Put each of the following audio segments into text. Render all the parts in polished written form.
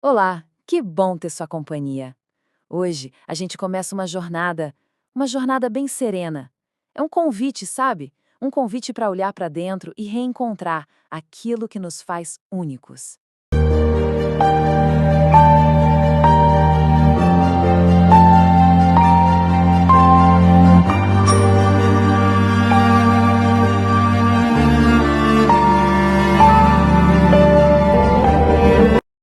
Olá, que bom ter sua companhia. Hoje a gente começa uma jornada bem serena. É um convite, sabe? Um convite para olhar para dentro e reencontrar aquilo que nos faz únicos.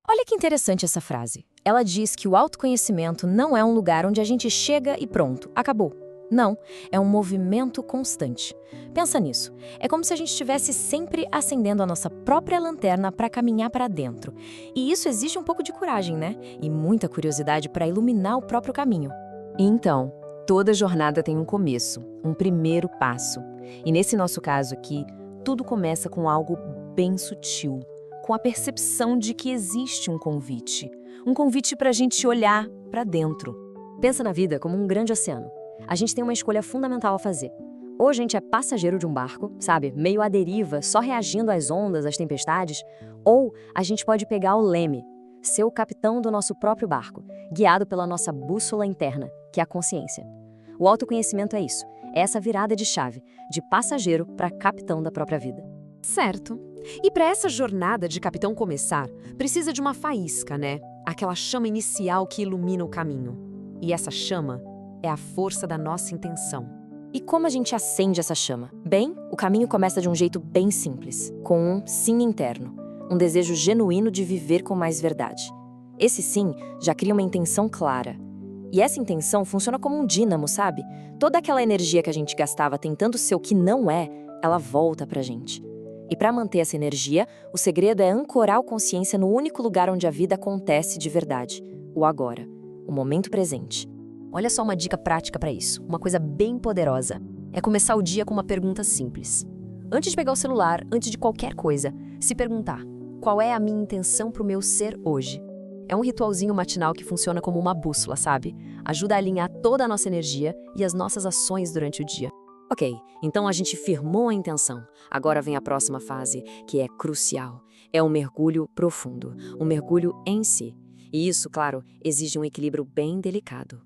Olha que interessante essa frase. Ela diz que o autoconhecimento não é um lugar onde a gente chega e pronto, acabou. Não, é um movimento constante. Pensa nisso. É como se a gente estivesse sempre acendendo a nossa própria lanterna para caminhar para dentro. E isso exige um pouco de coragem, né? E muita curiosidade para iluminar o próprio caminho. Então, toda jornada tem um começo, um primeiro passo. E nesse nosso caso aqui, tudo começa com algo bem sutil, com a percepção de que existe um convite. Um convite para a gente olhar para dentro. Pensa na vida como um grande oceano. A gente tem uma escolha fundamental a fazer. Ou a gente é passageiro de um barco, sabe, meio à deriva, só reagindo às ondas, às tempestades, ou a gente pode pegar o leme, ser o capitão do nosso próprio barco, guiado pela nossa bússola interna, que é a consciência. O autoconhecimento é isso, é essa virada de chave, de passageiro para capitão da própria vida. Certo. E para essa jornada de capitão começar, precisa de uma faísca, né? Aquela chama inicial que ilumina o caminho. E essa chama é a força da nossa intenção. E como a gente acende essa chama? Bem, o caminho começa de um jeito bem simples, com um sim interno, um desejo genuíno de viver com mais verdade. Esse sim já cria uma intenção clara. E essa intenção funciona como um dínamo, sabe? Toda aquela energia que a gente gastava tentando ser o que não é, ela volta pra gente. E para manter essa energia, o segredo é ancorar a consciência no único lugar onde a vida acontece de verdade, o agora, o momento presente. Olha só uma dica prática para isso, uma coisa bem poderosa. É começar o dia com uma pergunta simples. Antes de pegar o celular, antes de qualquer coisa, se perguntar: qual é a minha intenção para o meu ser hoje? É um ritualzinho matinal que funciona como uma bússola, sabe? Ajuda a alinhar toda a nossa energia e as nossas ações durante o dia. Ok, então a gente firmou a intenção. Agora vem a próxima fase, que é crucial. É um mergulho profundo, um mergulho em si. E isso, claro, exige um equilíbrio bem delicado.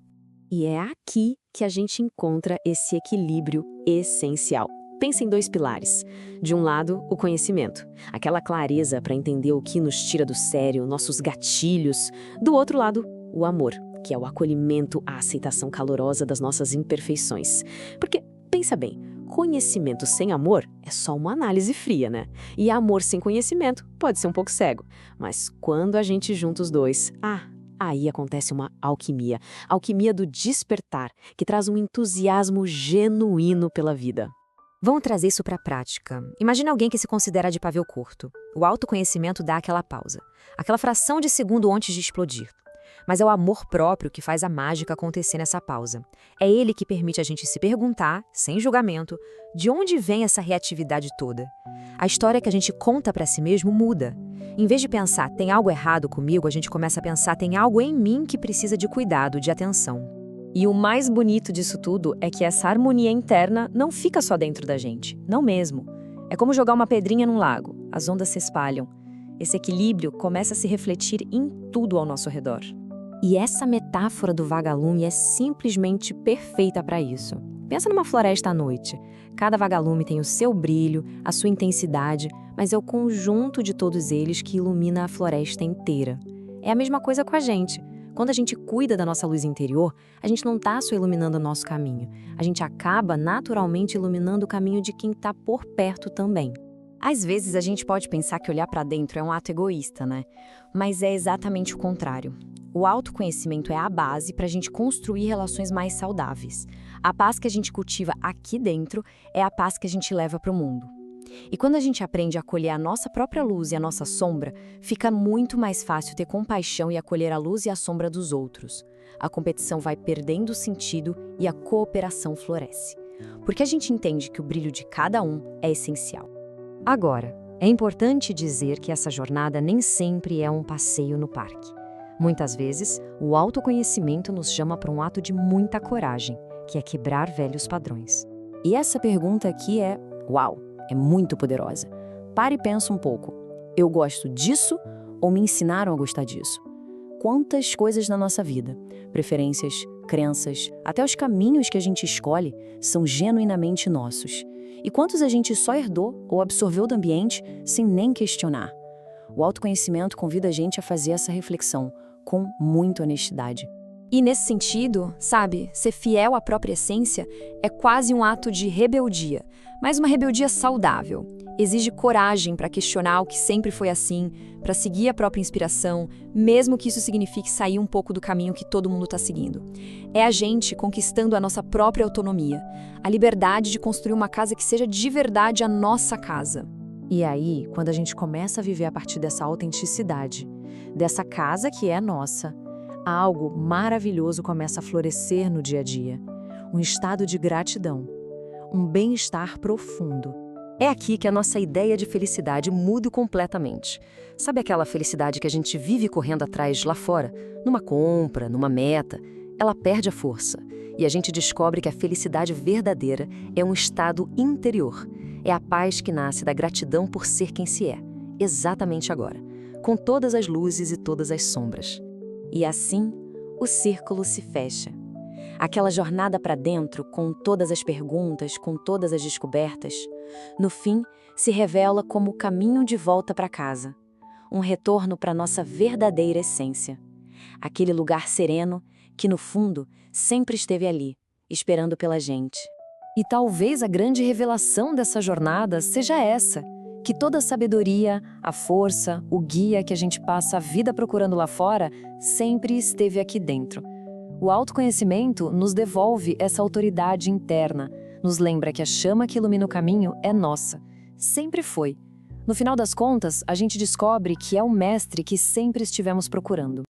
E é aqui que a gente encontra esse equilíbrio essencial. Pensa em dois pilares. De um lado, o conhecimento, aquela clareza para entender o que nos tira do sério, nossos gatilhos. Do outro lado, o amor, que é o acolhimento, a aceitação calorosa das nossas imperfeições. Porque, pensa bem, conhecimento sem amor é só uma análise fria, né? E amor sem conhecimento pode ser um pouco cego. Mas quando a gente junta os dois, aí acontece uma alquimia. Alquimia do despertar, que traz um entusiasmo genuíno pela vida. Vamos trazer isso para a prática. Imagine alguém que se considera de pavio curto. O autoconhecimento dá aquela pausa, aquela fração de segundo antes de explodir. Mas é o amor próprio que faz a mágica acontecer nessa pausa. É ele que permite a gente se perguntar, sem julgamento, de onde vem essa reatividade toda. A história que a gente conta para si mesmo muda. Em vez de pensar, tem algo errado comigo, a gente começa a pensar, tem algo em mim que precisa de cuidado, de atenção. E o mais bonito disso tudo é que essa harmonia interna não fica só dentro da gente, não mesmo. É como jogar uma pedrinha num lago, as ondas se espalham. Esse equilíbrio começa a se refletir em tudo ao nosso redor. E essa metáfora do vagalume é simplesmente perfeita para isso. Pensa numa floresta à noite. Cada vagalume tem o seu brilho, a sua intensidade, mas é o conjunto de todos eles que ilumina a floresta inteira. É a mesma coisa com a gente. Quando a gente cuida da nossa luz interior, a gente não está só iluminando o nosso caminho. A gente acaba naturalmente iluminando o caminho de quem está por perto também. Às vezes a gente pode pensar que olhar para dentro é um ato egoísta, né? Mas é exatamente o contrário. O autoconhecimento é a base para a gente construir relações mais saudáveis. A paz que a gente cultiva aqui dentro é a paz que a gente leva para o mundo. E quando a gente aprende a acolher a nossa própria luz e a nossa sombra, fica muito mais fácil ter compaixão e acolher a luz e a sombra dos outros. A competição vai perdendo sentido e a cooperação floresce. Porque a gente entende que o brilho de cada um é essencial. Agora, é importante dizer que essa jornada nem sempre é um passeio no parque. Muitas vezes, o autoconhecimento nos chama para um ato de muita coragem, que é quebrar velhos padrões. E essa pergunta aqui é, uau, é muito poderosa. Pare e pensa um pouco. Eu gosto disso ou me ensinaram a gostar disso? quantas coisas na nossa vida, preferências, crenças, até os caminhos que a gente escolhe, são genuinamente nossos. E quantos a gente só herdou ou absorveu do ambiente sem nem questionar. O autoconhecimento convida a gente a fazer essa reflexão com muita honestidade. E nesse sentido, sabe, ser fiel à própria essência é quase um ato de rebeldia, mas uma rebeldia saudável. Exige coragem para questionar o que sempre foi assim, para seguir a própria inspiração, mesmo que isso signifique sair um pouco do caminho que todo mundo está seguindo. É a gente conquistando a nossa própria autonomia, a liberdade de construir uma casa que seja de verdade a nossa casa. E aí, quando a gente começa a viver a partir dessa autenticidade, dessa casa que é nossa, algo maravilhoso começa a florescer no dia a dia. Um estado de gratidão, um bem-estar profundo. É aqui que a nossa ideia de felicidade muda completamente. Sabe aquela felicidade que a gente vive correndo atrás lá fora? Numa compra, numa meta? Ela perde a força. E a gente descobre que a felicidade verdadeira é um estado interior. É a paz que nasce da gratidão por ser quem se é, exatamente agora, com todas as luzes e todas as sombras. E assim, o círculo se fecha. Aquela jornada para dentro, com todas as perguntas, com todas as descobertas, no fim, se revela como o caminho de volta para casa. Um retorno para nossa verdadeira essência. Aquele lugar sereno que, no fundo, sempre esteve ali, esperando pela gente. E talvez a grande revelação dessa jornada seja essa, que toda a sabedoria, a força, o guia que a gente passa a vida procurando lá fora, sempre esteve aqui dentro. O autoconhecimento nos devolve essa autoridade interna, nos lembra que a chama que ilumina o caminho é nossa, sempre foi. No final das contas, a gente descobre que é o mestre que sempre estivemos procurando.